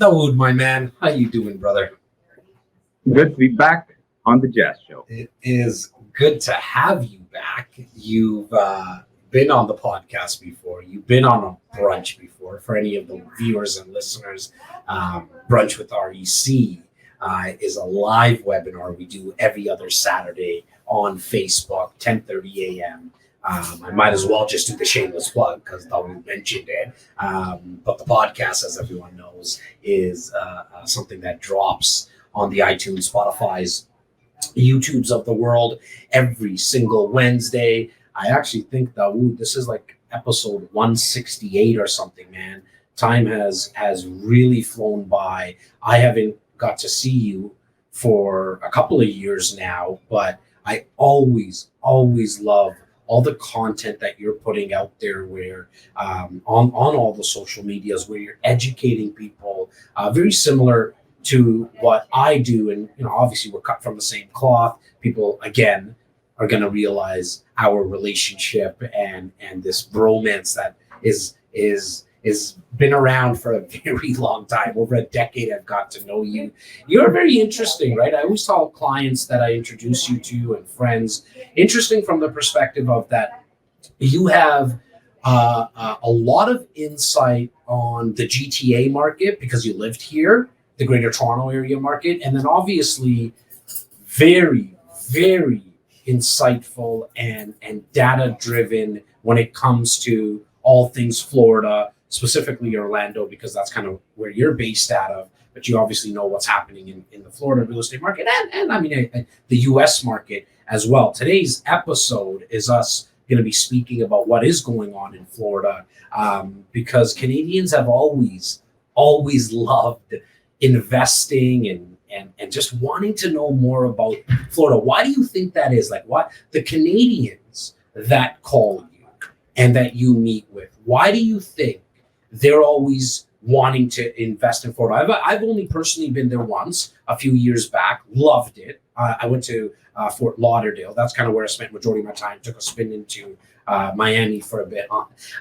Dawood, my man, how you doing, brother? Good to be back on the Jazz Show. It is good to have you back. You've been on the podcast before. You've been on a brunch before. For any of the viewers and listeners, Brunch with REC is a live webinar we do every other Saturday on Facebook, 10:30 a.m. I might as well just do the shameless plug because Dawood mentioned it. But the podcast, as everyone knows, is something that drops on the iTunes, Spotify's, YouTubes of the world every single Wednesday. I actually think that this is like episode 168 or something, man. Time has really flown by. I haven't got to see you for a couple of years now, but I always love all the content that you're putting out there where on all the social medias where you're educating people, very similar to what I do. And, obviously we're cut from the same cloth. People, again, are going to realize our relationship and this bromance that is been around for a very long time. Over a decade, I've got to know you. You're very interesting, right? I always tell clients that I introduce you to and friends, interesting from the perspective of that you have a lot of insight on the GTA market because you lived here, the Greater Toronto Area market, and then obviously very insightful and data driven when it comes to all things Florida, specifically Orlando, because that's kind of where you're based out of. But you obviously know what's happening in the Florida real estate market and I mean the U.S. market as well. Today's episode is us going to be speaking about what is going on in Florida, because Canadians have always loved investing and just wanting to know more about Florida. Why do you think that is? Like, what the Canadians that call you and that you meet with, why do you think they're always wanting to invest in Florida? I've only personally been there once a few years back, loved it. I went to Fort Lauderdale. That's kind of where I spent majority of my time. Took a spin into Miami for a bit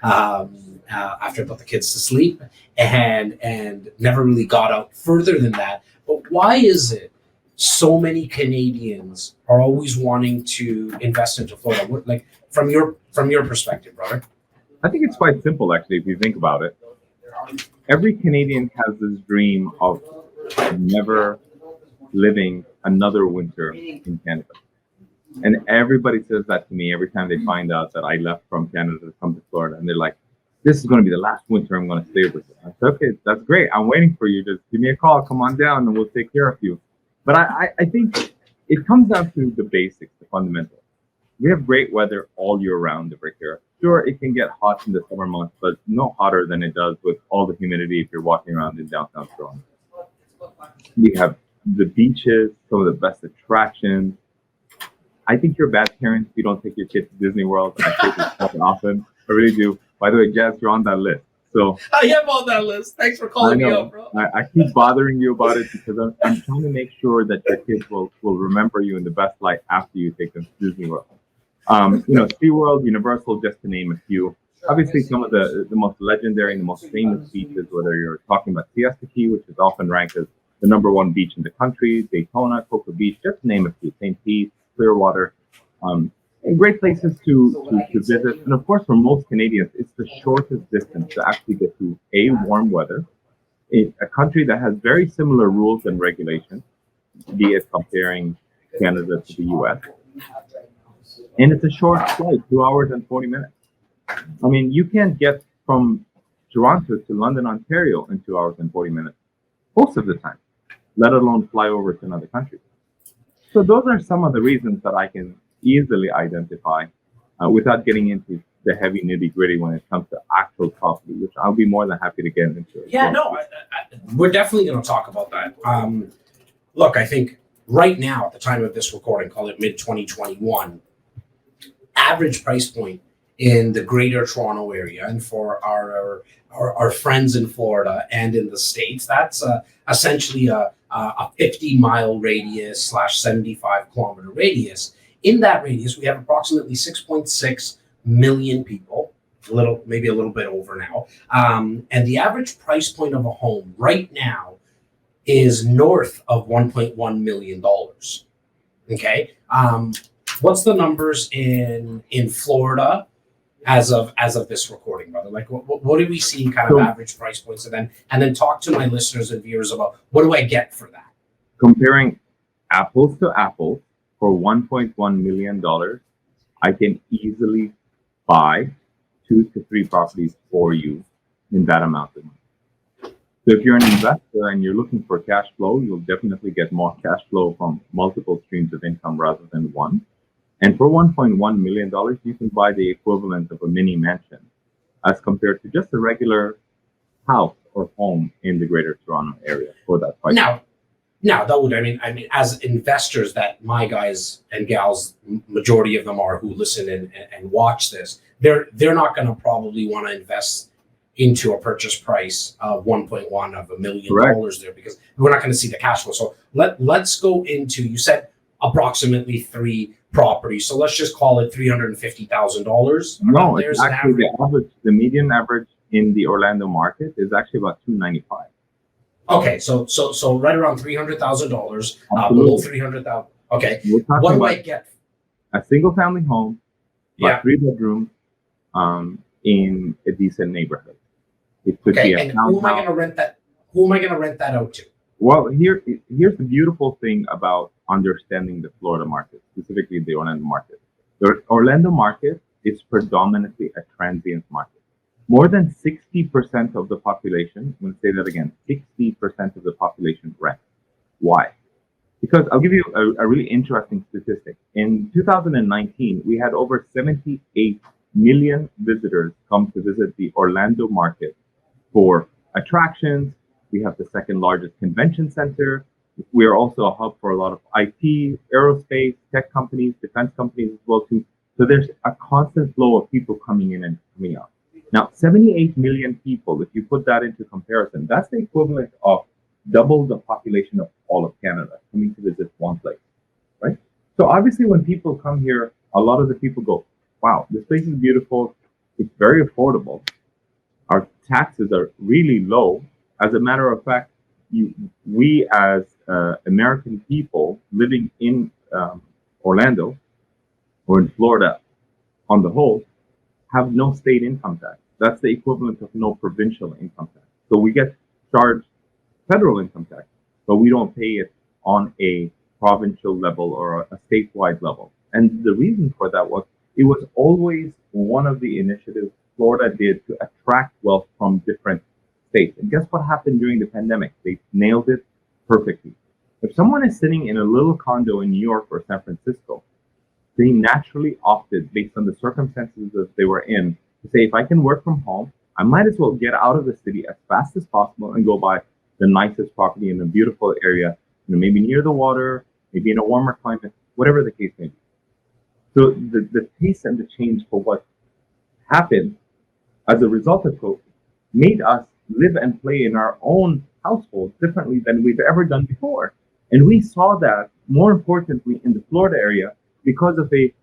after I put the kids to sleep, and never really got out further than that. But why is it so many Canadians are always wanting to invest into Florida? Like from your perspective, brother? I think it's quite simple, actually, if you think about it. Every Canadian has this dream of never living another winter in Canada. And everybody says that to me every time they find out that I left from Canada to come to Florida. And they're like, this is going to be the last winter I'm going to stay with you. I said, okay, that's great. I'm waiting for you. Just give me a call. Come on down and we'll take care of you. But I think it comes down to the basics, the fundamentals. We have great weather all year round over here. Sure, it can get hot in the summer months, but no hotter than it does with all the humidity if you're walking around in downtown Toronto. We have the beaches, some of the best attractions. I think you're a bad parent if you don't take your kids to Disney World. I take this quite often. I really do. By the way, Jazz, you're on that list. So I am on that list. Thanks for calling me up, bro. I keep bothering you about it because I'm trying to make sure that your kids will remember you in the best light after you take them to Disney World. SeaWorld, Universal, just to name a few. Obviously, some of the most legendary and the most famous beaches, whether you're talking about Siesta Key, which is often ranked as the #1 beach in the country, Daytona, Cocoa Beach, just to name a few, St. Pete, Clearwater, and great places to visit. And of course, for most Canadians, it's the shortest distance to actually get to warm weather, a country that has very similar rules and regulations, be it comparing Canada to the U.S., and it's a short flight, 2 hours and 40 minutes. I mean, you can't get from Toronto to London, Ontario in 2 hours and 40 minutes most of the time, let alone fly over to another country. So those are some of the reasons that I can easily identify without getting into the heavy nitty gritty when it comes to actual property, which I'll be more than happy to get into. Yeah, no, we're definitely going to talk about that. Look, I think right now, at the time of this recording, call it mid-2021, average price point in the Greater Toronto Area, and for our friends in Florida and in the States, that's essentially a 50-mile radius / 75-kilometer radius. In that radius, we have approximately 6.6 million people. maybe a little bit over now. And the average price point of a home right now is north of $1.1 million. Okay. What's the numbers in Florida as of this recording, brother? Like, what do we see kind of average price points, and then talk to my listeners and viewers about what do I get for that? Comparing apples to apples, for $1.1 million, I can easily buy 2 to 3 properties for you in that amount of money. So if you're an investor and you're looking for cash flow, you'll definitely get more cash flow from multiple streams of income rather than one. And for $1.1 million, you can buy the equivalent of a mini mansion as compared to just a regular house or home in the Greater Toronto area for that price. Now, Dawood, I mean, as investors that my guys and gals, majority of them are, who listen and watch this, they're not going to probably want to invest into a purchase price of 1.1 of $1 million there, because we're not going to see the cash flow. So let's go into, you said approximately 3 properties. So let's just call it $350,000. No, it's actually the median average in the Orlando market is actually about $295. Okay, so right around $300,000, below $300,000. Okay, what do I get? A single family home, 3 bedrooms, in a decent neighborhood. It could be and who am I going to rent that? Who am I going to rent that out to? Well, here's the beautiful thing about understanding the Florida market, specifically the Orlando market. The Orlando market is predominantly a transient market. More than 60% of the population, I'm going to say that again, 60% of the population rent. Why? Because I'll give you a really interesting statistic. In 2019, we had over 78 million visitors come to visit the Orlando market for attractions. We have the second largest convention center. We are also a hub for a lot of IT, aerospace, tech companies, defense companies as well too. So there's a constant flow of people coming in and coming out. Now, 78 million people, if you put that into comparison, that's the equivalent of double the population of all of Canada coming to visit one place, right? So obviously when people come here, a lot of the people go, wow, this place is beautiful. It's very affordable. Our taxes are really low. As a matter of fact, we as American people living in Orlando or in Florida on the whole, have no state income tax. That's the equivalent of no provincial income tax. So we get charged federal income tax, but we don't pay it on a provincial level or a statewide level. And the reason for that was it was always one of the initiatives Florida did to attract wealth from different states. And guess what happened during the pandemic? They nailed it perfectly. If someone is sitting in a little condo in New York or San Francisco, they naturally opted, based on the circumstances that they were in, to say, if I can work from home, I might as well get out of the city as fast as possible and go buy the nicest property in a beautiful area, maybe near the water, maybe in a warmer climate, whatever the case may be. So the taste and the change for what happened as a result of COVID made us live and play in our own household differently than we've ever done before. And we saw that, more importantly, in the Florida area, because of a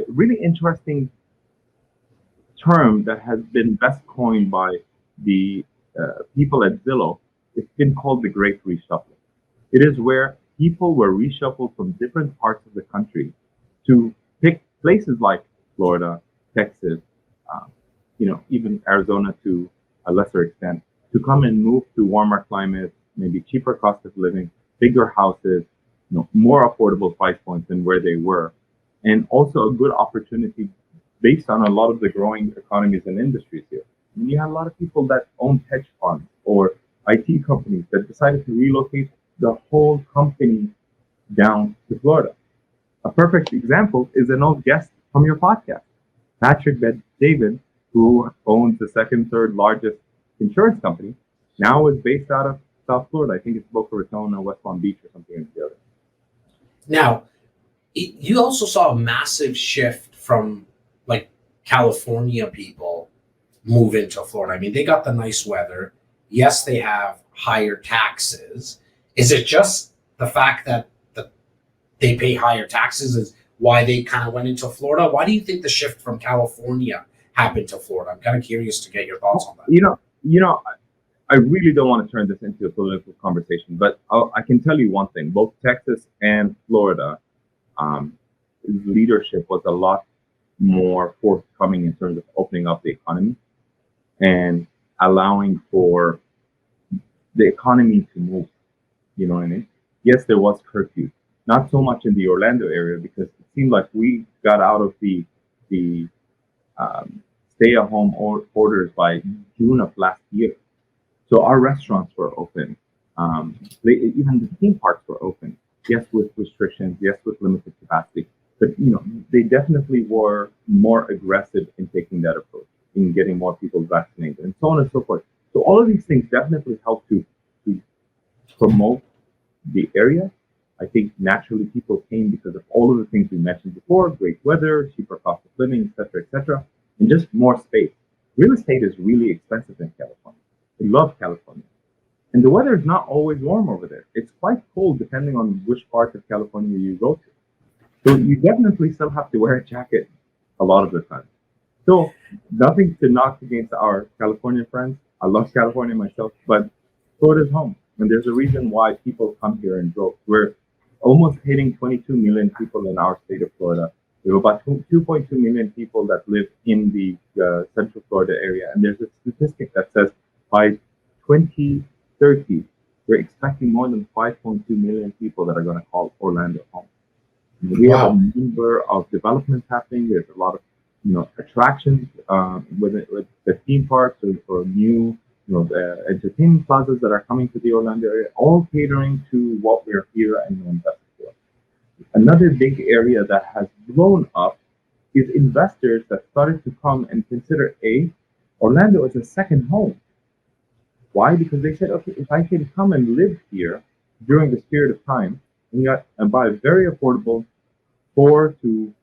really interesting term that has been best coined by the people at Zillow. It's been called the Great Reshuffling. It is where people were reshuffled from different parts of the country to pick places like Florida, Texas, even Arizona to a lesser extent, to come and move to warmer climates, maybe cheaper cost of living, bigger houses, more affordable price points than where they were. And also a good opportunity based on a lot of the growing economies and industries here. And you have a lot of people that own hedge funds or IT companies that decided to relocate the whole company down to Florida. A perfect example is an old guest from your podcast, Patrick David, who owns the second, third largest insurance company, now is based out of South Florida. I think it's Boca Raton or West Palm Beach or something like that. Now, you also saw a massive shift from like California people move into Florida. I mean, they got the nice weather. Yes, they have higher taxes. Is it just the fact that they pay higher taxes is why they kind of went into Florida? Why do you think the shift from California happen to Florida? I'm kind of curious to get your thoughts on that. I really don't want to turn this into a political conversation, but I can tell you one thing: both Texas and Florida, leadership was a lot more forthcoming in terms of opening up the economy and allowing for the economy to move. You know what I mean? Yes, there was curfew, not so much in the Orlando area because it seemed like we got out of the stay-at-home orders by June of last year. So our restaurants were open. Even the theme parks were open. Yes, with restrictions. Yes, with limited capacity. But they definitely were more aggressive in taking that approach, in getting more people vaccinated, and so on and so forth. So all of these things definitely help to promote the area. I think naturally people came because of all of the things we mentioned before: great weather, cheaper cost of living, etc., and just more space. Real estate is really expensive in California. I love California. And the weather is not always warm over there. It's quite cold depending on which part of California you go to. So you definitely still have to wear a jacket a lot of the time. So nothing to knock against our California friends. I love California myself, but Florida's home. And there's a reason why people come here in droves. We're almost hitting 22 million people in our state of Florida. We have about 2.2 million people that live in the Central Florida area. And there's a statistic that says by 2030, we're expecting more than 5.2 million people that are going to call Orlando home. We have a number of developments happening. There's a lot of attractions with the theme parks or new entertainment plazas that are coming to the Orlando area, all catering to what we're here and investing for. Another big area that has blown up is investors that started to come and consider Orlando as a second home. Why? Because they said, okay, if I can come and live here during this period of time and buy a very affordable 4 to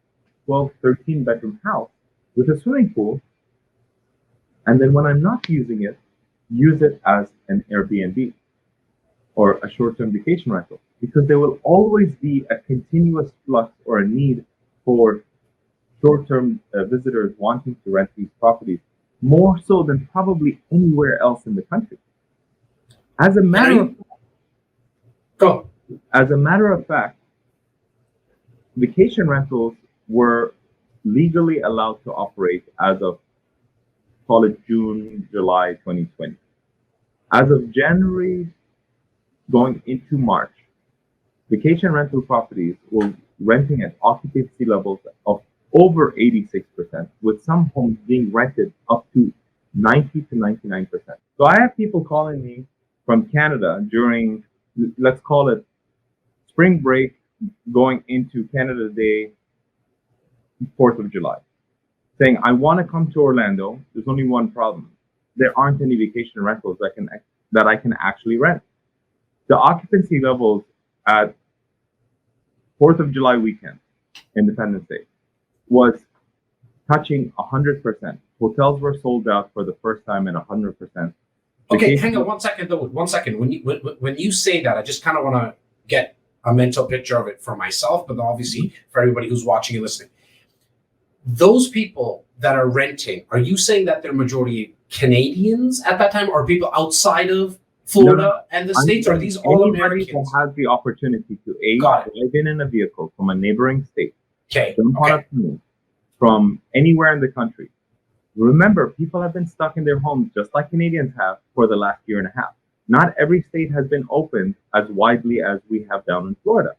12, 13 bedroom house with a swimming pool, and then when I'm not using it, use it as an Airbnb or a short-term vacation rental, because there will always be a continuous flux or a need for short-term visitors wanting to rent these properties, more so than probably anywhere else in the country. As a matter of fact, vacation rentals were legally allowed to operate as of, call it June, July 2020. As of January going into March, vacation rental properties were renting at occupancy levels of over 86%, with some homes being rented up to 90 to 99%. So I have people calling me from Canada during, let's call it spring break, going into Canada Day, 4th of July, saying, I want to come to Orlando. There's only one problem. There aren't any vacation rentals that I can actually rent. The occupancy levels at 4th of July weekend, Independence Day, was touching 100%. Hotels were sold out for the first time at 100%. Okay, hang on 1 second, though. 1 second. When you say that, I just kind of want to get a mental picture of it for myself, but obviously for everybody who's watching and listening. Those people that are renting, are you saying that they're majority Canadians at that time, or people outside of Florida and the States? Are these all Americans? Who has the opportunity to drive in a vehicle from a neighboring state, jump on a plane from anywhere in the country. Remember, people have been stuck in their homes just like Canadians have for the last year and a half. Not every state has been opened as widely as we have down in Florida.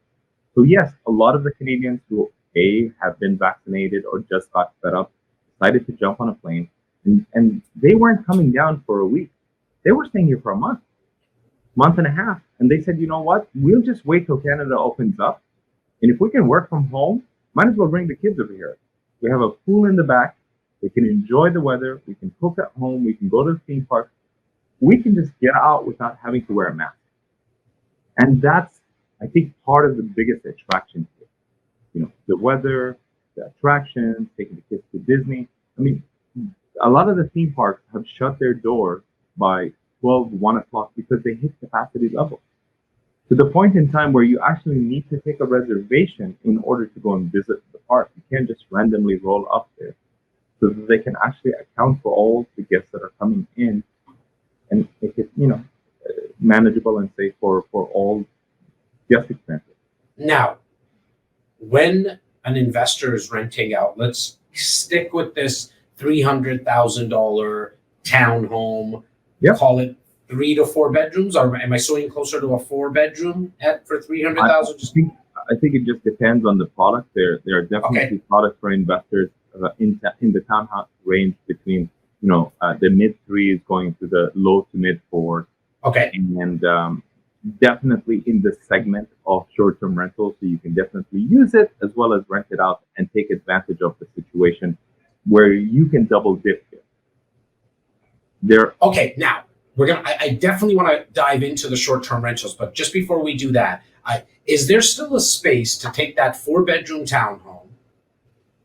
So yes, a lot of the Canadians who have been vaccinated or just got fed up decided to jump on a plane, and they weren't coming down for a week. They were staying here for a month and a half. And they said, you know what? We'll just wait till Canada opens up. And if we can work from home, might as well bring the kids over here. We have a pool in the back. They can enjoy the weather. We can cook at home. We can go to the theme park. We can just get out without having to wear a mask. And that's, I think, part of the biggest attraction here. The weather, the attractions, taking the kids to Disney. I mean, a lot of the theme parks have shut their doors by 12, 1 o'clock because they hit capacity levels. To the point in time where you actually need to take a reservation in order to go and visit the park. You can't just randomly roll up there. so that they can actually account for all the guests that are coming in and make it, manageable and safe for all guest expenses. Now, when an investor is renting out, let's stick with this $300,000 townhome. Yep. Call it 3 to 4 bedrooms, or am I swinging closer to a 4-bedroom for 300,000? I think it just depends on the product. There are definitely products for investors in the townhouse range between the mid 3s going to the low to mid 4s. Okay. And definitely in the segment of short-term rentals, so you can definitely use it as well as rent it out and take advantage of the situation where you can double dip here. Okay, now I definitely want to dive into the short-term rentals, but just before we do that, is there still a space to take that 4-bedroom townhome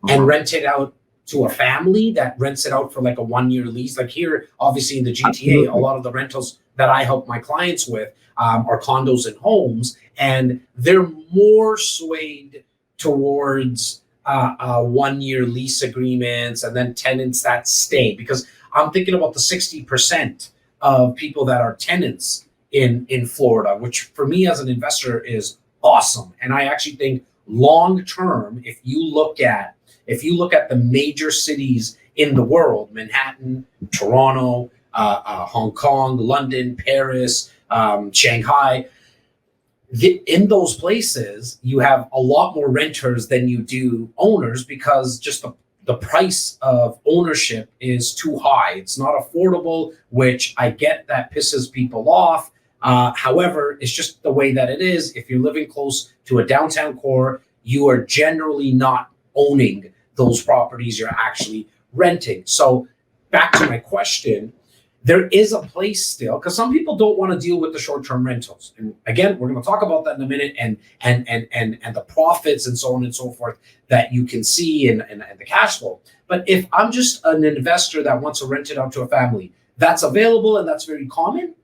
and rent it out to a family that rents it out for like a 1-year lease? Like here, obviously in the GTA, Absolutely. A lot of the rentals that I help my clients with are condos and homes, and they're more swayed towards 1-year lease agreements and then tenants that stay, because I'm thinking about the 60% of people that are tenants in Florida, which for me as an investor is awesome. And I actually think long term, if you look at the major cities in the world, Manhattan, Toronto, Hong Kong, London, Paris, Shanghai, in those places, you have a lot more renters than you do owners, because just the price of ownership is too high. It's not affordable, which I get that pisses people off. However, it's just the way that it is. If you're living close to a downtown core, you are generally not owning those properties, you're actually renting. So back to my question, there is a place still, because some people don't want to deal with the short-term rentals. And again, we're going to talk about that in a minute, and the profits and so on and so forth that you can see and the cash flow. But if I'm just an investor that wants to rent it out to a family, that's available and that's very common?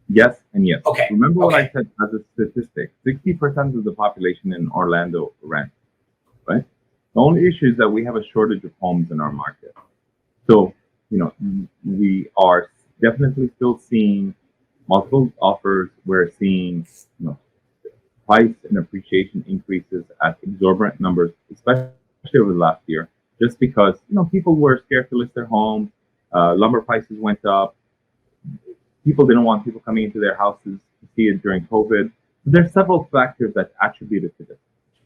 Yes and yes. Okay. Remember what I said as a statistic, 60% of the population in Orlando rent, right? The only issue is that we have a shortage of homes in our market. So, we are definitely still seeing multiple offers. We're seeing, price and appreciation increases at exorbitant numbers, especially over the last year, just because, people were scared to list their homes. Lumber prices went up. People didn't want people coming into their houses to see it during COVID. There's several factors that attributed to this.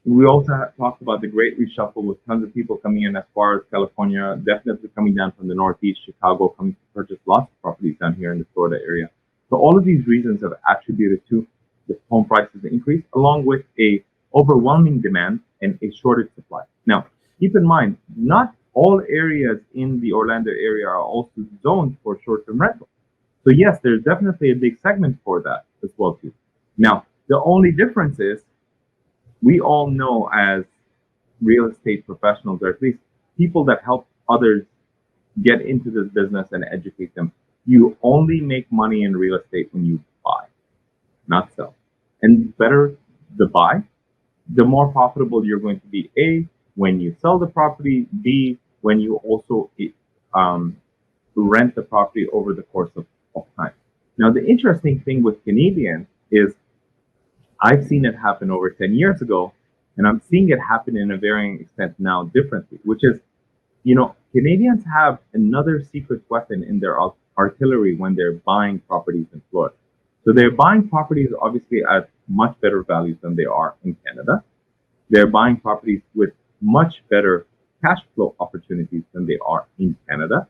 We also talked about the great reshuffle with tons of people coming in as far as California, definitely coming down from the Northeast, Chicago, coming to purchase lots of properties down here in the Florida area. So all of these reasons have attributed to the home prices increase, along with a overwhelming demand and a shortage supply. Now, keep in mind, not all areas in the Orlando area are also zoned for short-term rental. So yes, there's definitely a big segment for that as well too. Now, the only difference is we all know as real estate professionals, or at least people that help others get into this business and educate them, you only make money in real estate when you buy, not sell. And better the buy, the more profitable you're going to be, A, when you sell the property, B, when you also rent the property over the course of time. Now, the interesting thing with Canadians is I've seen it happen over 10 years ago, and I'm seeing it happen in a varying extent now differently, which is, Canadians have another secret weapon in their artillery when they're buying properties in Florida. So they're buying properties obviously at much better values than they are in Canada. They're buying properties with much better cash flow opportunities than they are in Canada.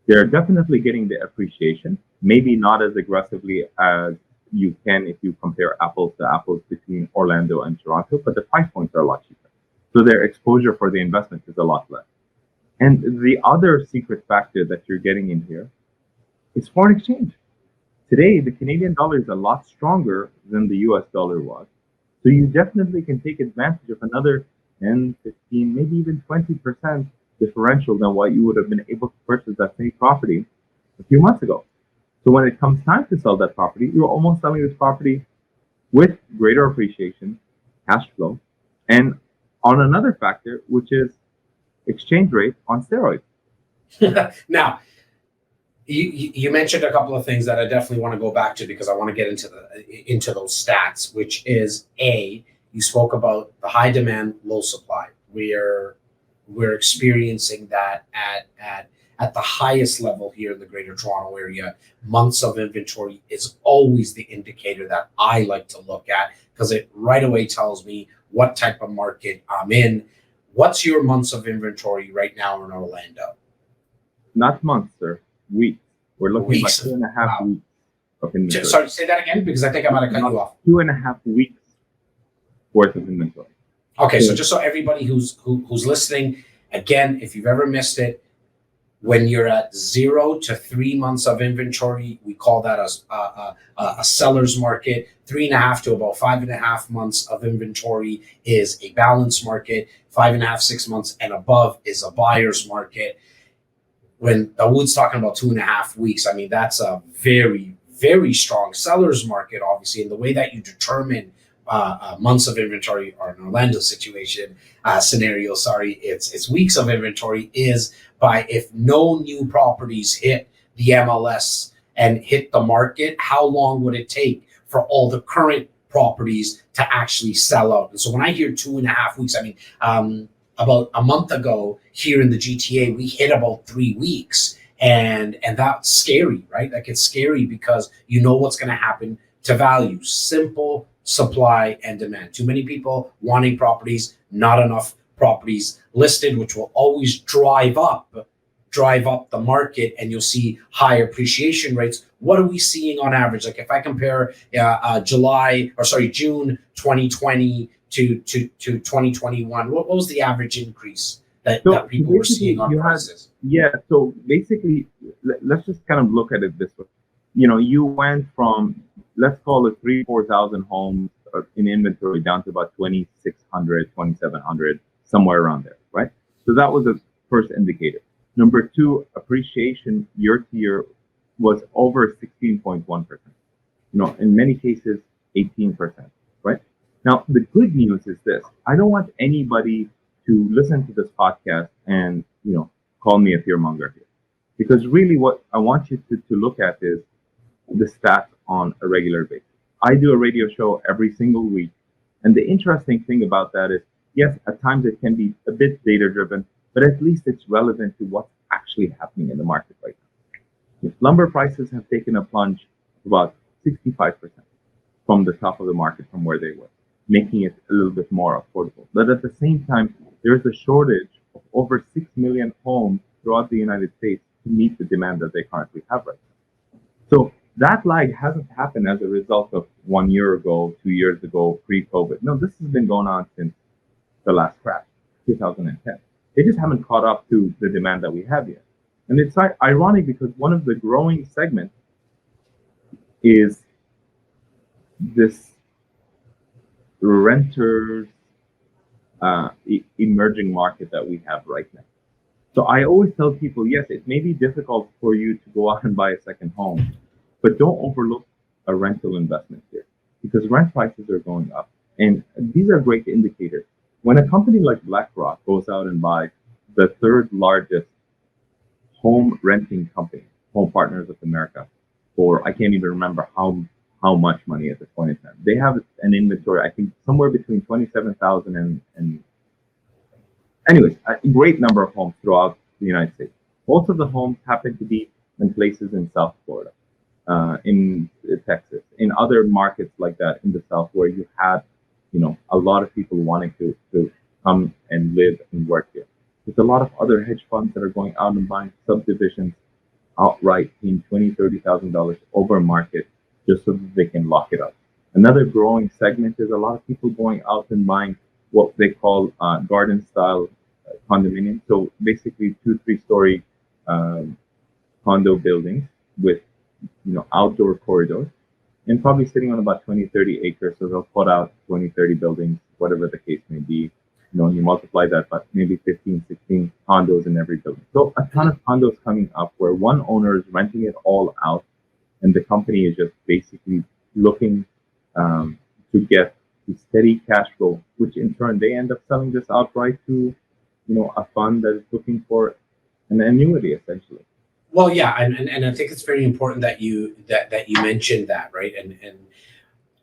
They're definitely getting the appreciation, maybe not as aggressively as you can if you compare apples to apples between Orlando and Toronto, but the price points are a lot cheaper. So their exposure for the investment is a lot less. And the other secret factor that you're getting in here is foreign exchange. Today, the Canadian dollar is a lot stronger than the US dollar was. So you definitely can take advantage of another 10, 15, maybe even 20% differential than what you would have been able to purchase that same property a few months ago. So when it comes time to sell that property, you're almost selling this property with greater appreciation, cash flow, and on another factor, which is exchange rate on steroids. Now, you mentioned a couple of things that I definitely want to go back to because I want to get into those stats, which is you spoke about the high demand, low supply. We're experiencing that at the highest level here in the Greater Toronto Area. Months of inventory is always the indicator that I like to look at because it right away tells me what type of market I'm in. What's your months of inventory right now in Orlando? Not months, sir. Weeks. We're looking Weeks. at 2.5 weeks of inventory. Sorry, say that again because I think I might have cut you off. 2.5 weeks worth of inventory. Okay, so just so everybody who's listening, again, if you've ever missed it, when you're at 0 to 3 months of inventory, we call that a seller's market. 3.5 to about 5.5 months of inventory is a balanced market. 5.5, 6 months and above is a buyer's market. When Dawood's talking about 2.5 weeks, I mean, that's a very, very strong seller's market, obviously. And the way that you determine months of inventory or an Orlando situation scenario, it's weeks of inventory is by if no new properties hit the MLS and hit the market, how long would it take for all the current properties to actually sell out? And so when I hear 2.5 weeks, I mean, about a month ago here in the GTA, we hit about 3 weeks. And that's scary, right? Like it's scary because you know what's going to happen to value. Simple supply and demand. Too many people wanting properties, not enough properties listed, which will always drive up the market, and you'll see higher appreciation rates. What are we seeing on average? Like if I compare June 2020 to 2021, what was the average increase that people were seeing on prices? So basically, let's just kind of look at it this way. You know, you went from, let's call it 3,000-4,000 homes in inventory down to about 2,600, 2,700, somewhere around there, right? So that was the first indicator. Number two, appreciation year to year was over 16.1%. You know, in many cases, 18%, right? Now, the good news is this. I don't want anybody to listen to this podcast and, you know, call me a fearmonger here. Because really what I want you to look at is the stats on a regular basis. I do a radio show every single week. And the interesting thing about that is, yes, at times it can be a bit data driven, but at least it's relevant to what's actually happening in the market right now. If lumber prices have taken a plunge of about 65% from the top of the market from where they were, making it a little bit more affordable. But at the same time, there's a shortage of over 6 million homes throughout the United States to meet the demand that they currently have right now. So that lag hasn't happened as a result of 1 year ago, 2 years ago, pre-COVID. No, this has been going on since the last crash, 2010. They just haven't caught up to the demand that we have yet. And it's ironic because one of the growing segments is this renters emerging market that we have right now. So I always tell people, yes, it may be difficult for you to go out and buy a second home, but don't overlook a rental investment here because rent prices are going up. And these are great indicators. When a company like BlackRock goes out and buys the third largest home renting company, Home Partners of America, for I can't even remember how much money at this point in time. They have an inventory, I think, somewhere between 27,000 and anyways, a great number of homes throughout the United States. Most of the homes happen to be in places in South Florida, in Texas, in other markets like that in the South where you have, you know, a lot of people wanting to come and live and work here. There's a lot of other hedge funds that are going out and buying subdivisions outright in $20,000, $30,000 over market just so that they can lock it up. Another growing segment is a lot of people going out and buying what they call garden style condominiums. So basically 2-3 story condo buildings with, you know, outdoor corridors and probably sitting on about 20-30 acres. So they'll put out 20-30 buildings, whatever the case may be. You know, you multiply that by maybe 15-16 condos in every building. So a ton of condos coming up where one owner is renting it all out and the company is just basically looking to get the steady cash flow, which in turn they end up selling this outright to, you know, a fund that is looking for an annuity essentially. Well, yeah, and I think it's very important that you mentioned that, right? And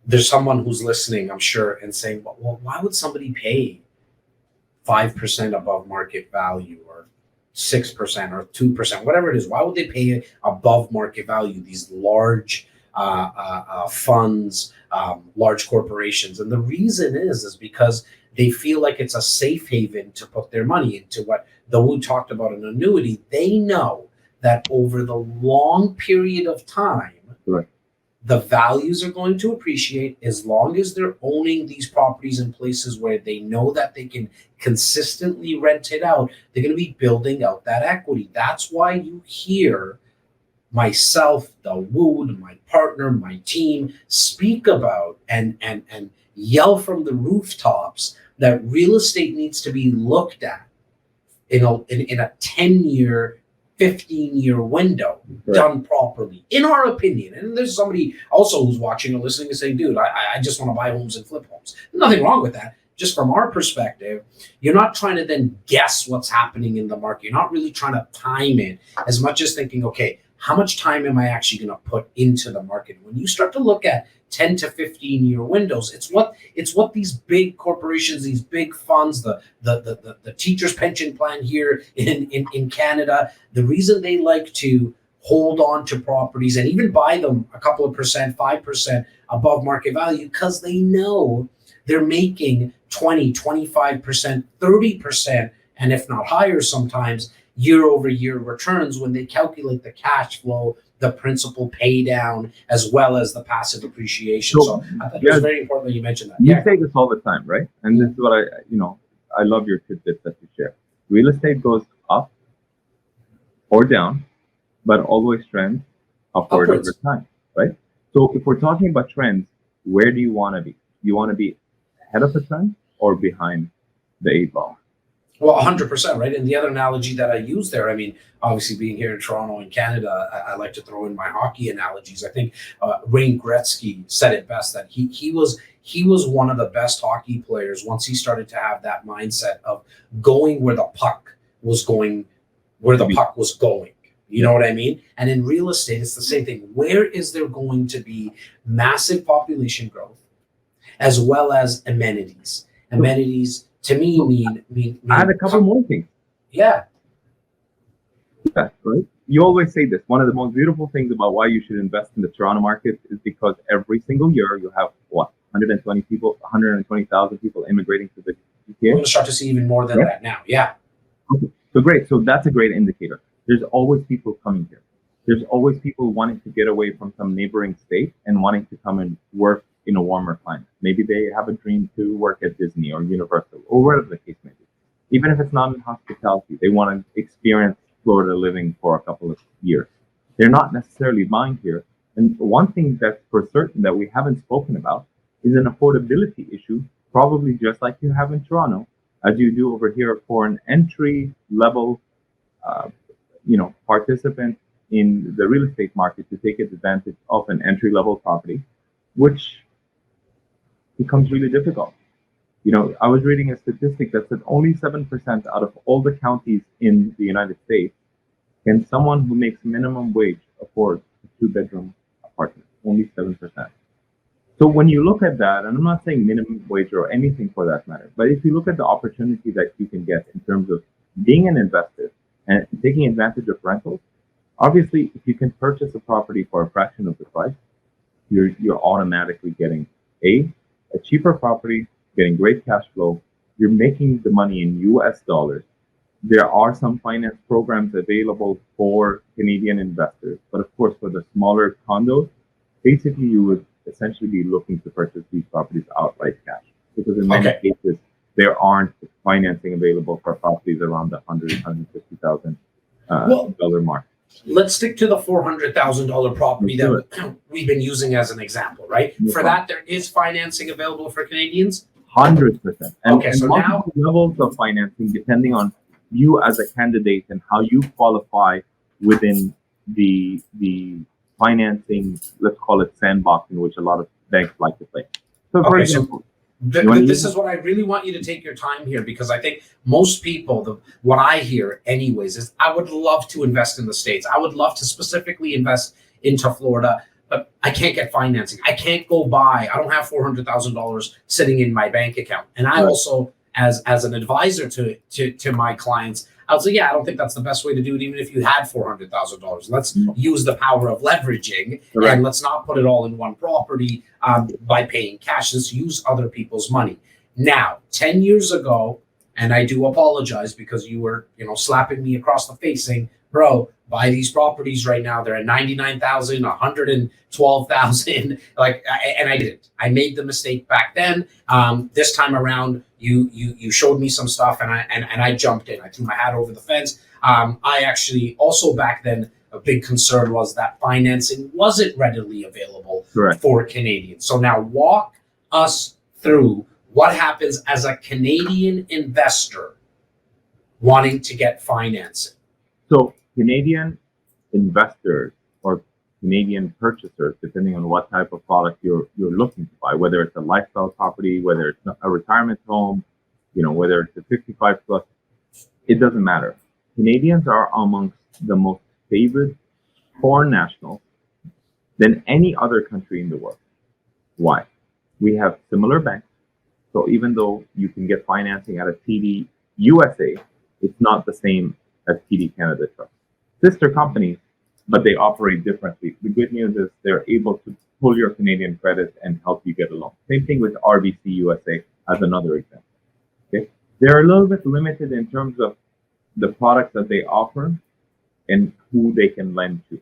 there's someone who's listening, I'm sure, and saying, well, why would somebody pay 5% above market value or 6% or 2%, whatever it is? Why would they pay above market value? These large funds, large corporations, and the reason is because they feel like it's a safe haven to put their money into. What Dawood talked about, an annuity, they know that over the long period of time, Right. the values are going to appreciate as long as they're owning these properties in places where they know that they can consistently rent it out. They're going to be building out that equity. That's why you hear myself, Dawood, my partner, my team speak about and yell from the rooftops that real estate needs to be looked at in a 10-year, 15-year window, Right. done properly, in our opinion. And there's somebody also who's watching or listening and saying, dude, I just want to buy homes and flip homes. Nothing wrong with that. Just from our perspective, you're not trying to then guess what's happening in the market. You're not really trying to time it as much as thinking, okay, how much time am I actually going to put into the market? When you start to look at 10 to 15-year windows, it's what these big corporations, these big funds, the teachers' pension plan here in Canada, the reason they like to hold on to properties and even buy them a couple of percent, 5% above market value, because they know they're making 20, 25%, 30%, and if not higher sometimes, year-over-year returns when they calculate the cash flow, the principal pay down, as well as the passive appreciation. So I thought it was very important that you mentioned that. You say this all the time, right? And this is what I love your tidbits that you share. Real estate goes up or down, but always trends upward over time, right? So if we're talking about trends, where do you want to be? You want to be ahead of the trend or behind the 8 ball? Well, 100%, right? And the other analogy that I use there, I mean, obviously being here in Toronto and Canada, I like to throw in my hockey analogies. I think Wayne Gretzky said it best, that he was one of the best hockey players once he started to have that mindset of going where the puck was going, where the puck was going. You know what I mean? And in real estate, it's the same thing. Where is there going to be massive population growth as well as amenities? Amenities to me mean I had a couple more things. Yeah. Yeah, right. You always say this. One of the most beautiful things about why you should invest in the Toronto market is because every single year you have 120,000 people immigrating to the GTA. We're going to start to see even more than that now. Yeah. Okay. So great. So that's a great indicator. There's always people coming here. There's always people wanting to get away from some neighboring state and wanting to come and work in a warmer climate. Maybe they have a dream to work at Disney or Universal or whatever the case may be. Even if it's not in hospitality, they want to experience Florida living for a couple of years. They're not necessarily buying here. And one thing that's for certain that we haven't spoken about is an affordability issue, probably just like you have in Toronto, as you do over here for an entry level, participant in the real estate market to take advantage of an entry level property, which becomes really difficult. I was reading a statistic that said only 7% out of all the counties in the United States can someone who makes minimum wage afford a 2-bedroom apartment. Only 7%. So when you look at that, and I'm not saying minimum wage or anything for that matter, but if you look at the opportunity that you can get in terms of being an investor and taking advantage of rentals, obviously, if you can purchase a property for a fraction of the price, you're automatically getting a cheaper property, getting great cash flow. You're making the money in US dollars. There are some finance programs available for Canadian investors, but of course, for the smaller condos, basically you would essentially be looking to purchase these properties outright cash, because in many cases there aren't financing available for properties around the $150,000 dollar mark. Let's stick to the $400,000 property that we've been using as an example, right? For that, there is financing available for Canadians? 100%. Okay, so now levels of financing depending on you as a candidate and how you qualify within the financing, let's call it sandbox, in which a lot of banks like to play. So for example, This is what I really want you to take your time here, because I think most people, what I hear anyways, is I would love to invest in the States. I would love to specifically invest into Florida, but I can't get financing. I can't go buy. I don't have $400,000 sitting in my bank account. And I also, as an advisor to my clients, I would say, yeah, I don't think that's the best way to do it, even if you had $400,000. Let's use the power of leveraging, and let's not put it all in one property by paying cash. Let's use other people's money. Now, 10 years ago, and I do apologize because you were, slapping me across the face saying, bro, buy these properties right now. They're at 99,000, 112,000. And I didn't. I made the mistake back then. This time around, you showed me some stuff, and I jumped in. I threw my hat over the fence. I actually also back then, a big concern was that financing wasn't readily available for Canadians. So now walk us through what happens as a Canadian investor wanting to get financing. So Canadian investors or Canadian purchasers, depending on what type of product you're looking to buy, whether it's a lifestyle property, whether it's a retirement home, whether it's a 55 plus, it doesn't matter. Canadians are amongst the most favored foreign nationals than any other country in the world. Why? We have similar banks. So even though you can get financing at a TD USA, it's not the same as TD Canada Trust. Sister companies, but they operate differently. The good news is they're able to pull your Canadian credit and help you get a loan. Same thing with RBC USA as another example. Okay, they're a little bit limited in terms of the products that they offer and who they can lend to.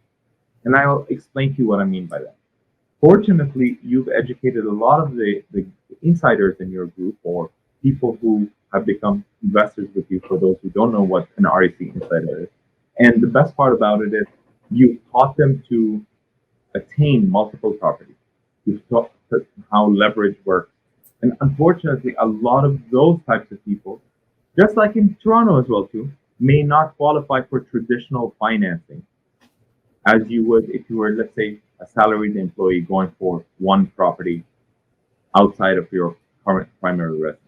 And I'll explain to you what I mean by that. Fortunately, you've educated a lot of the insiders in your group, or people who have become investors with you, for those who don't know what an REC insider is. And the best part about it is you've taught them to attain multiple properties. You've taught them how leverage works. And unfortunately, a lot of those types of people, just like in Toronto as well too, may not qualify for traditional financing as you would if you were, let's say, a salaried employee going for one property outside of your current primary residence.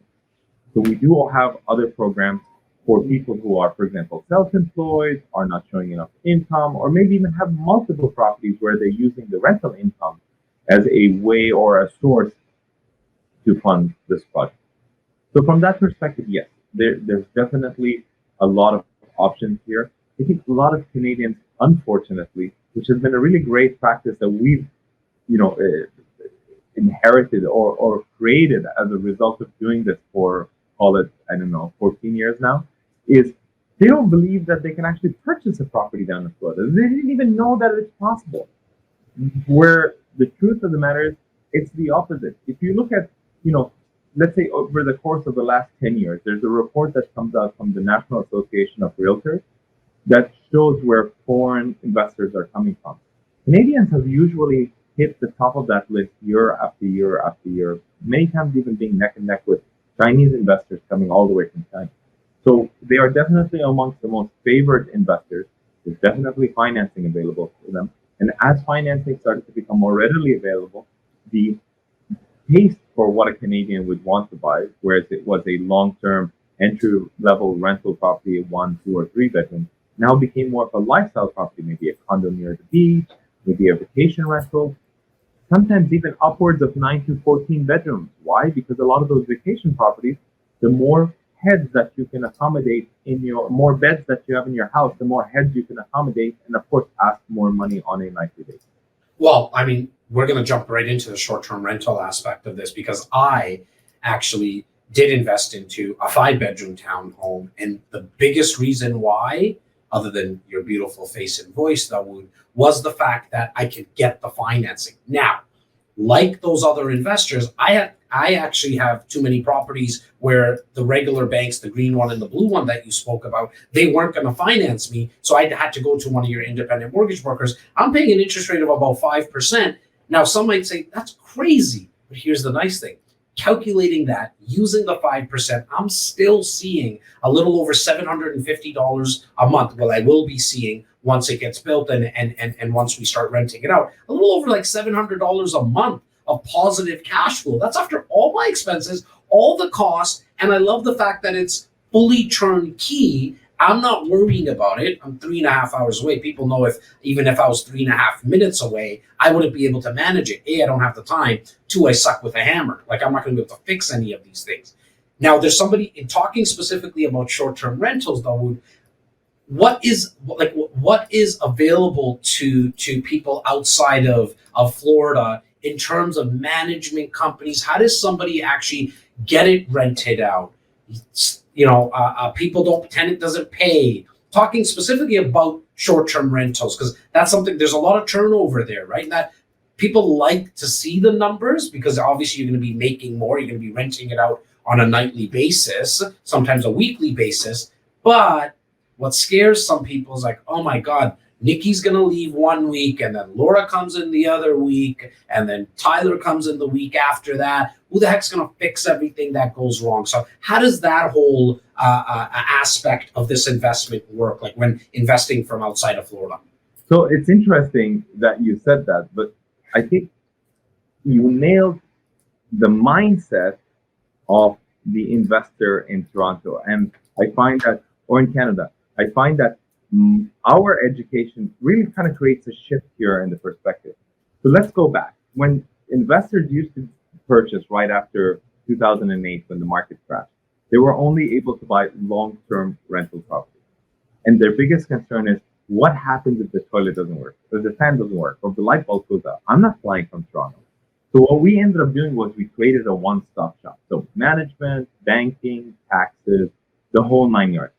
So we do have other programs for people who are, for example, self-employed, are not showing enough income, or maybe even have multiple properties where they're using the rental income as a way or a source to fund this project. So from that perspective, yes, there's definitely a lot of options here. I think a lot of Canadians, unfortunately, which has been a really great practice that we've, inherited or created as a result of doing this for, call it, 14 years now, is they don't believe that they can actually purchase a property down in Florida. They didn't even know that it's possible. Where the truth of the matter is, it's the opposite. If you look at, let's say over the course of the last 10 years, there's a report that comes out from the National Association of Realtors that shows where foreign investors are coming from. Canadians have usually hit the top of that list year after year after year, many times even being neck and neck with Chinese investors coming all the way from China. So they are definitely amongst the most favored investors. There's definitely financing available for them. And as financing started to become more readily available, the taste for what a Canadian would want to buy, whereas it was a long-term entry-level rental property, 1, 2, or 3 bedroom, now became more of a lifestyle property, maybe a condo near the beach, maybe a vacation rental, sometimes even upwards of 9 to 14 bedrooms. Why? Because a lot of those vacation properties, the more heads that you can accommodate more beds that you have in your house, the more heads you can accommodate, and of course, ask more money on a nightly basis. Well, I mean, we're going to jump right into the short-term rental aspect of this, because I actually did invest into a 5-bedroom townhome. And the biggest reason why, other than your beautiful face and voice, Dawood, was the fact that I could get the financing. Now, like those other investors, I actually have too many properties where the regular banks, the green one and the blue one that you spoke about, they weren't going to finance me. So I had to go to one of your independent mortgage brokers. I'm paying an interest rate of about 5%. Now, some might say, that's crazy. But here's the nice thing. Calculating that, using the 5%, I'm still seeing a little over $750 a month. Well, I will be seeing once it gets built and once we start renting it out, a little over like $700 a month of positive cash flow. That's after all my expenses, all the costs, and I love the fact that it's fully turnkey. I'm not worrying about it. I'm 3.5 hours away. People know even if I was 3.5 minutes away, I wouldn't be able to manage it. A, I don't have the time. Two, I suck with a hammer. Like, I'm not going to be able to fix any of these things. Now, there's somebody in talking specifically about short-term rentals, Dawood. What is available to people outside of Florida in terms of management companies? How does somebody actually get it rented out? Tenant doesn't pay. Talking specifically about short-term rentals, because that's something, there's a lot of turnover there, right? And that people like to see the numbers, because obviously you're going to be making more. You're going to be renting it out on a nightly basis, sometimes a weekly basis. But what scares some people is like, oh my God, Nikki's going to leave 1 week, and then Laura comes in the other week, and then Tyler comes in the week after that. Who the heck's going to fix everything that goes wrong? So how does that whole aspect of this investment work, like when investing from outside of Florida? So it's interesting that you said that, but I think you nailed the mindset of the investor in Toronto. And I find that, or in Canada, I find that our education really kind of creates a shift here in the perspective. So let's go back. When investors used to purchase right after 2008, when the market crashed, they were only able to buy long-term rental properties. And their biggest concern is, what happens if the toilet doesn't work, or the fan doesn't work, or the light bulb goes out? I'm not flying from Toronto. So what we ended up doing was we created a one-stop shop. So management, banking, taxes, the whole 9 yards.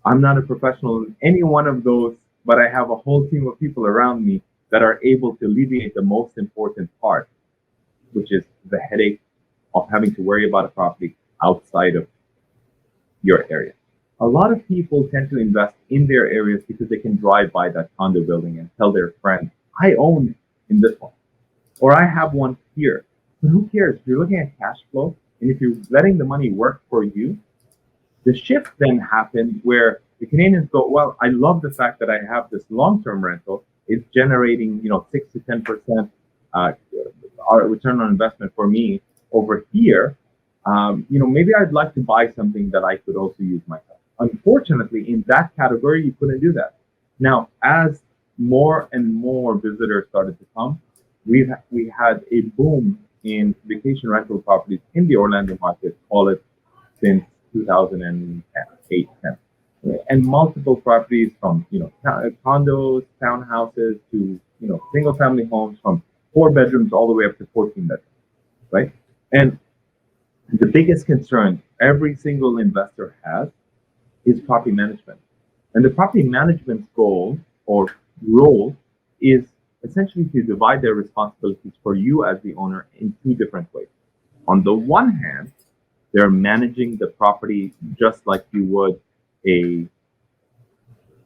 I'm not a professional in any one of those, but I have a whole team of people around me that are able to alleviate the most important part, which is the headache of having to worry about a property outside of your area. A lot of people tend to invest in their areas because they can drive by that condo building and tell their friends, I own in this one, or I have one here. But who cares? If you're looking at cash flow, and if you're letting the money work for you, the shift then happened where the Canadians go, well, I love the fact that I have this long-term rental. It's generating, 6 to 10% return on investment for me over here. Maybe I'd like to buy something that I could also use myself. Unfortunately, in that category, you couldn't do that. Now, as more and more visitors started to come, we had a boom in vacation rental properties in the Orlando market, call it since 2008, 10. And multiple properties from, condos, townhouses to, single family homes from 4 bedrooms all the way up to 14 bedrooms, right? And the biggest concern every single investor has is property management. And the property management's goal or role is essentially to divide their responsibilities for you as the owner in 2 different ways. On the one hand, they're managing the property just like you would a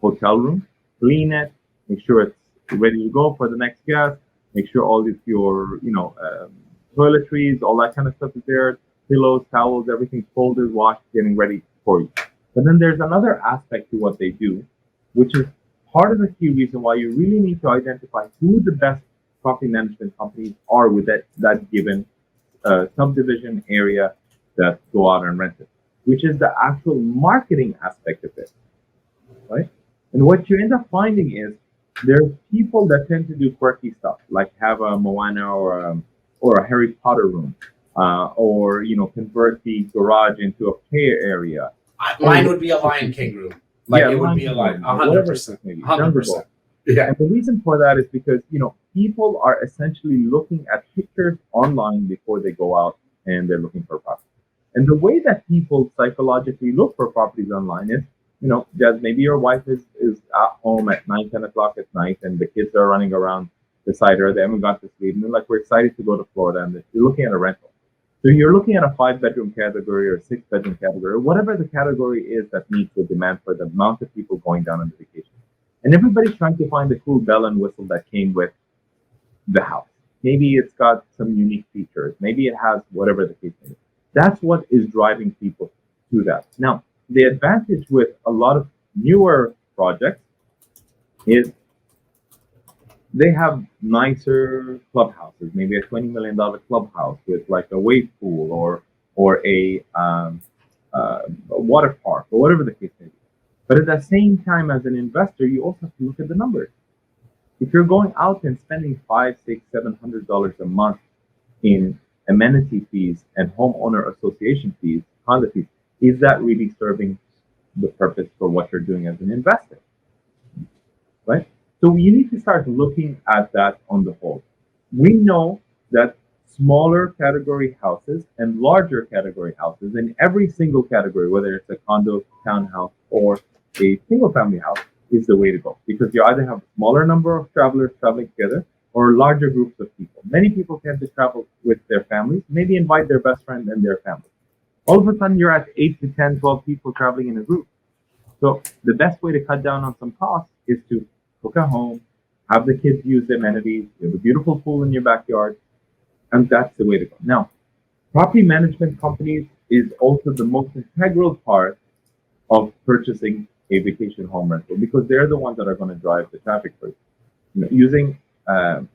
hotel room, clean it, make sure it's ready to go for the next guest, make sure all of your, toiletries, all that kind of stuff is there, pillows, towels, everything's folded, washed, getting ready for you. But then there's another aspect to what they do, which is part of the key reason why you really need to identify who the best property management companies are with that given subdivision area that go out and rent it, which is the actual marketing aspect of it, right? And what you end up finding is there's people that tend to do quirky stuff, like have a Moana or a Harry Potter room, or convert the garage into a play area. Mine would be a Lion King room. It would be a Lion, 100%. 100%. Yeah. And the reason for that is because, people are essentially looking at pictures online before they go out and they're looking for property. And the way that people psychologically look for properties online is, that maybe your wife is at home at 9, 10 o'clock at night and the kids are running around beside her. They haven't got to sleep. And they're like, we're excited to go to Florida. And you're looking at a rental. So you're looking at a 5-bedroom category or 6-bedroom category, or whatever the category is that meets the demand for the amount of people going down on the vacation. And everybody's trying to find the cool bell and whistle that came with the house. Maybe it's got some unique features. Maybe it has whatever the case may be. That's what is driving people to that. Now, the advantage with a lot of newer projects is they have nicer clubhouses, maybe a $20 million clubhouse with like a wave pool or a water park or whatever the case may be. But at the same time, as an investor, you also have to look at the numbers. If you're going out and spending $500, $600, $700 a month in amenity fees and homeowner association fees, condo fees, is that really serving the purpose for what you're doing as an investor? Right? So you need to start looking at that on the whole. We know that smaller category houses and larger category houses in every single category, whether it's a condo, townhouse, or a single family house, is the way to go, because you either have a smaller number of travelers traveling together or larger groups of people. Many people tend to travel with their families, maybe invite their best friend and their family. All of a sudden, you're at 8 to 10, 12 people traveling in a group. So the best way to cut down on some costs is to cook at home, have the kids use the amenities, you have a beautiful pool in your backyard, and that's the way to go. Now, property management companies is also the most integral part of purchasing a vacation home rental, because they're the ones that are going to drive the traffic for you. Using an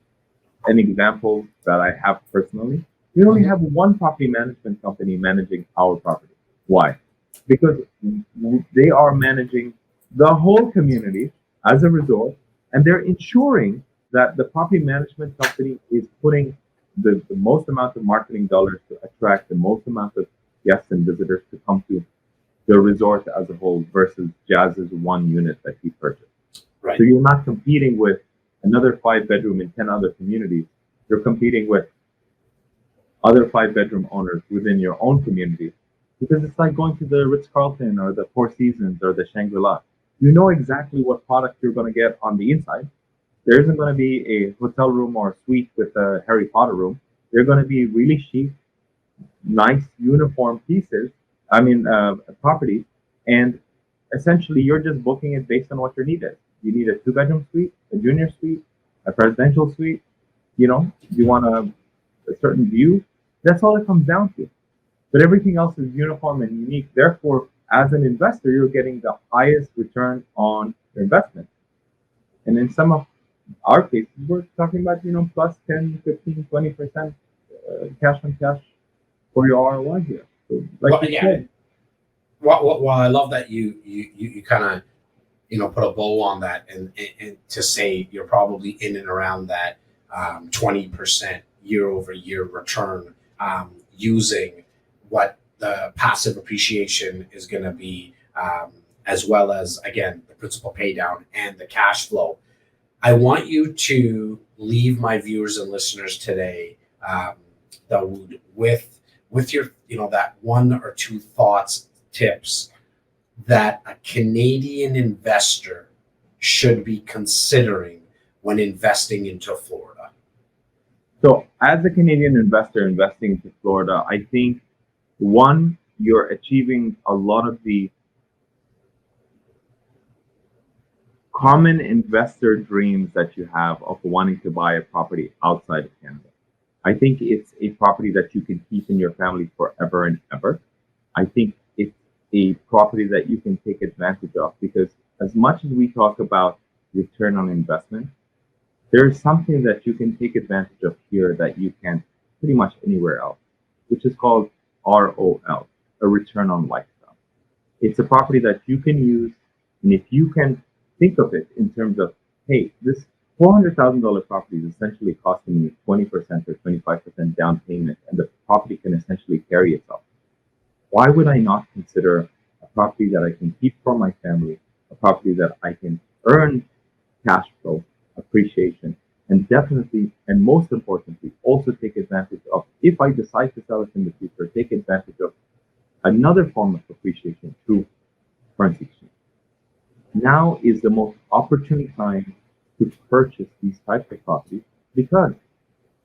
example that I have personally, we only have one property management company managing our property. Why? Because they are managing the whole community as a resort, and they're ensuring that the property management company is putting the most amount of marketing dollars to attract the most amount of guests and visitors to come to the resort as a whole versus Jazz's one unit that he purchased. Right. So you're not competing with another 5-bedroom in 10 other communities. You're competing with other 5-bedroom owners within your own community, because it's like going to the Ritz-Carlton or the Four Seasons or the Shangri-La. You know exactly what product you're going to get on the inside. There isn't going to be a hotel room or a suite with a Harry Potter room. They're going to be really chic, nice, uniform pieces, properties, and essentially you're just booking it based on what your need is. You need a 2-bedroom suite, a junior suite, a presidential suite. You want a certain view. That's all it comes down to. But everything else is uniform and unique. Therefore, as an investor, you're getting the highest return on your investment. And in some of our cases, we're talking about, plus 10, 15, 20% cash on cash for your ROI here. So, said, Well, I love that you kind of put a bow on that, and to say you're probably in and around that 20% year over year return, using what the passive appreciation is going to be, as well as, again, the principal pay down and the cash flow. I want you to leave my viewers and listeners today, Dawood, with your, that 1 or 2 thoughts, tips that a Canadian investor should be considering when investing into Florida. So as a Canadian investor investing into Florida, I think, one, you're achieving a lot of the common investor dreams that you have of wanting to buy a property outside of Canada. I think it's a property that you can keep in your family forever and ever. I think it's a property that you can take advantage of, because as much as we talk about return on investment, there's something that you can take advantage of here that you can't pretty much anywhere else, which is called ROL, a return on lifestyle. It's a property that you can use, and if you can think of it in terms of, hey, this $400,000 property is essentially costing me 20% or 25% down payment, and the property can essentially carry itself. Why would I not consider a property that I can keep for my family, a property that I can earn cash flow, appreciation, and definitely, and most importantly, also take advantage of, if I decide to sell it in the future, take advantage of another form of appreciation through currency exchange. Now is the most opportune time to purchase these types of properties, because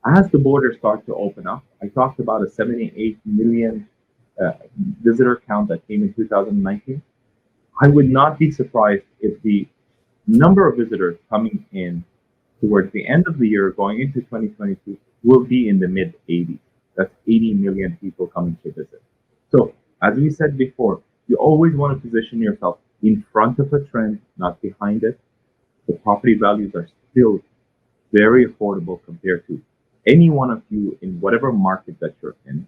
as the borders start to open up, I talked about a 78 million visitor count that came in 2019. I would not be surprised if the number of visitors coming in towards the end of the year, going into 2022, will be in the mid 80s. That's 80 million people coming to visit. So, as we said before, you always want to position yourself in front of a trend, not behind it. The property values are still very affordable compared to any one of you in whatever market that you're in.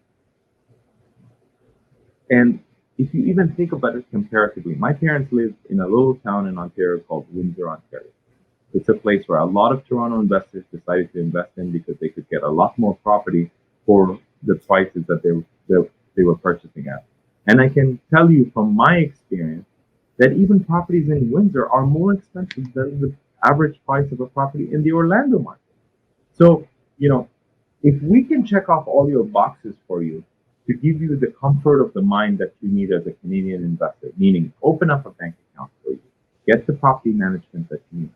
And if you even think about it comparatively, my parents live in a little town in Ontario called Windsor, Ontario. It's a place where a lot of Toronto investors decided to invest in because they could get a lot more property for the prices that they were purchasing at. And I can tell you from my experience that even properties in Windsor are more expensive than the average price of a property in the Orlando market. So, if we can check off all your boxes for you to give you the comfort of the mind that you need as a Canadian investor, meaning open up a bank account for you, get the property management that you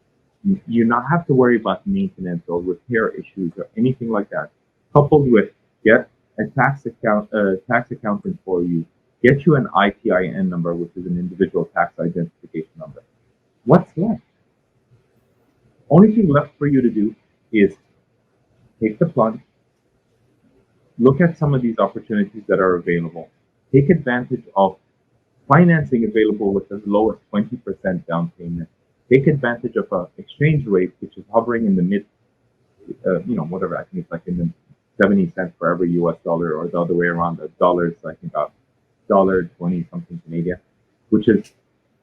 need. You not have to worry about maintenance or repair issues or anything like that. Coupled with get a tax accountant for you, get you an ITIN number, which is an individual tax identification number. What's left? Only thing left for you to do is take the plunge, look at some of these opportunities that are available, take advantage of financing available with as low as 20% down payment, take advantage of an exchange rate which is hovering in the mid, whatever, I think it's like in the 70 cents for every US dollar, or the other way around, the dollars, I think about $1.20 something Canadian, which is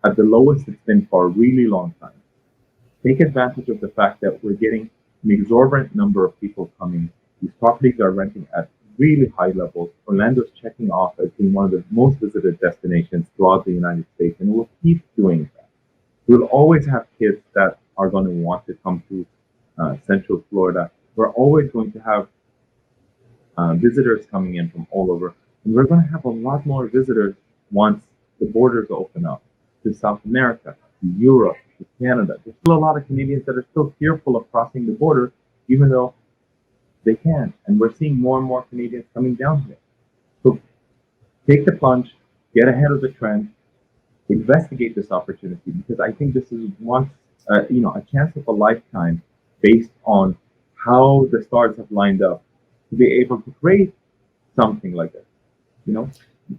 at the lowest it's been for a really long time. Take advantage of the fact that we're getting an exorbitant number of people coming. These properties are renting at really high levels. Orlando's checking off as being one of the most visited destinations throughout the United States, and we'll keep doing that. We'll always have kids that are going to want to come to Central Florida. We're always going to have visitors coming in from all over, and we're going to have a lot more visitors once the borders open up to South America, to Europe, to Canada. There's still a lot of Canadians that are still fearful of crossing the border, even though they can. And we're seeing more and more Canadians coming down here. So take the plunge, get ahead of the trend, investigate this opportunity, because I think this is a chance of a lifetime based on how the stars have lined up to be able to create something like this.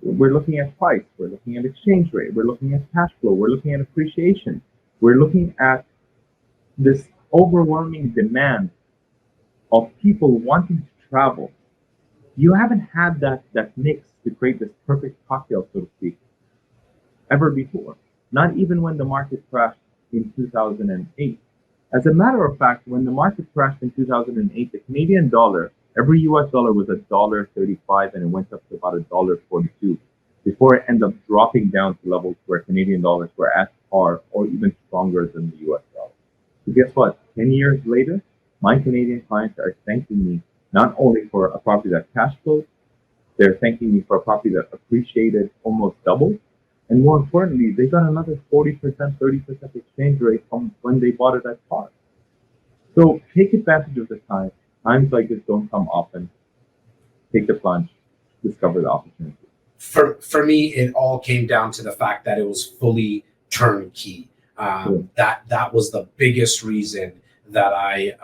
We're looking at price, we're looking at exchange rate, we're looking at cash flow, we're looking at appreciation, we're looking at this overwhelming demand of people wanting to travel. You haven't had that mix to create this perfect cocktail, so to speak, ever before. Not even when the market crashed in 2008. As a matter of fact, when the market crashed in 2008, the Canadian dollar, every US dollar was $1.35, and it went up to about $1.42 before it ended up dropping down to levels where Canadian dollars were at par or even stronger than the US dollar. So guess what? 10 years later, my Canadian clients are thanking me not only for a property that cash flowed, they're thanking me for a property that appreciated almost double. And more importantly, they got another 40%, 30% exchange rate from when they bought it at par. So take advantage of the time. Times like this don't come often. Take the plunge, discover the opportunity. For me, it all came down to the fact that it was fully turnkey. That was the biggest reason that I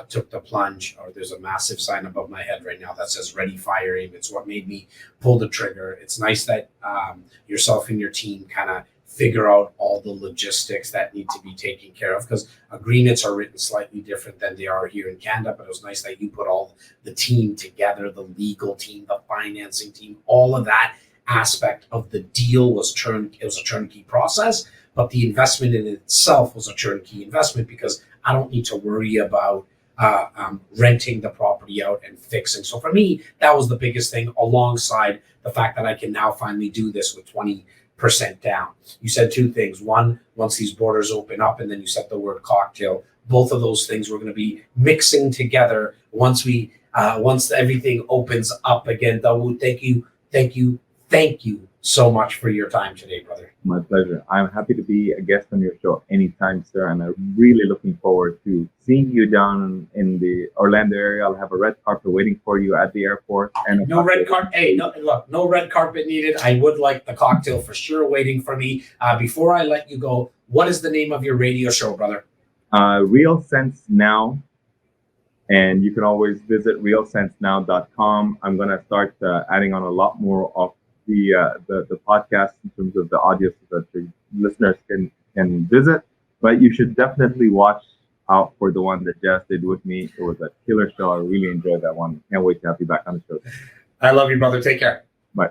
took the plunge. Or there's a massive sign above my head right now that says "Ready, Fire, Aim." It's what made me pull the trigger. It's nice that yourself and your team kind of figure out all the logistics that need to be taken care of, because agreements are written slightly different than they are here in Canada. But it was nice that you put all the team together, the legal team, the financing team, all of that aspect of the deal was it was a turnkey process, but the investment in itself was a turnkey investment, because I don't need to worry about renting the property out and fixing. So for me, that was the biggest thing, alongside the fact that I can now finally do this with 20% down. You said two things. One, once these borders open up, and then you said the word cocktail. Both of those things we're going to be mixing together once everything opens up again. Dawood, thank you so much for your time today, brother. My pleasure. I'm happy to be a guest on your show anytime, sir. And I'm really looking forward to seeing you down in the Orlando area. I'll have a red carpet waiting for you at the airport. And no red carpet. Hey, no red carpet needed. I would like the cocktail for sure waiting for me. Before I let you go, what is the name of your radio show, brother? Real Sense Now. And you can always visit realsensenow.com. I'm going to start adding on a lot more of the podcast in terms of the audio, so that the listeners can visit. But you should definitely watch out for the one that Jess did with me. It was a killer show. I really enjoyed that one. Can't wait to have you back on the show. I love you, brother. Take care. Bye.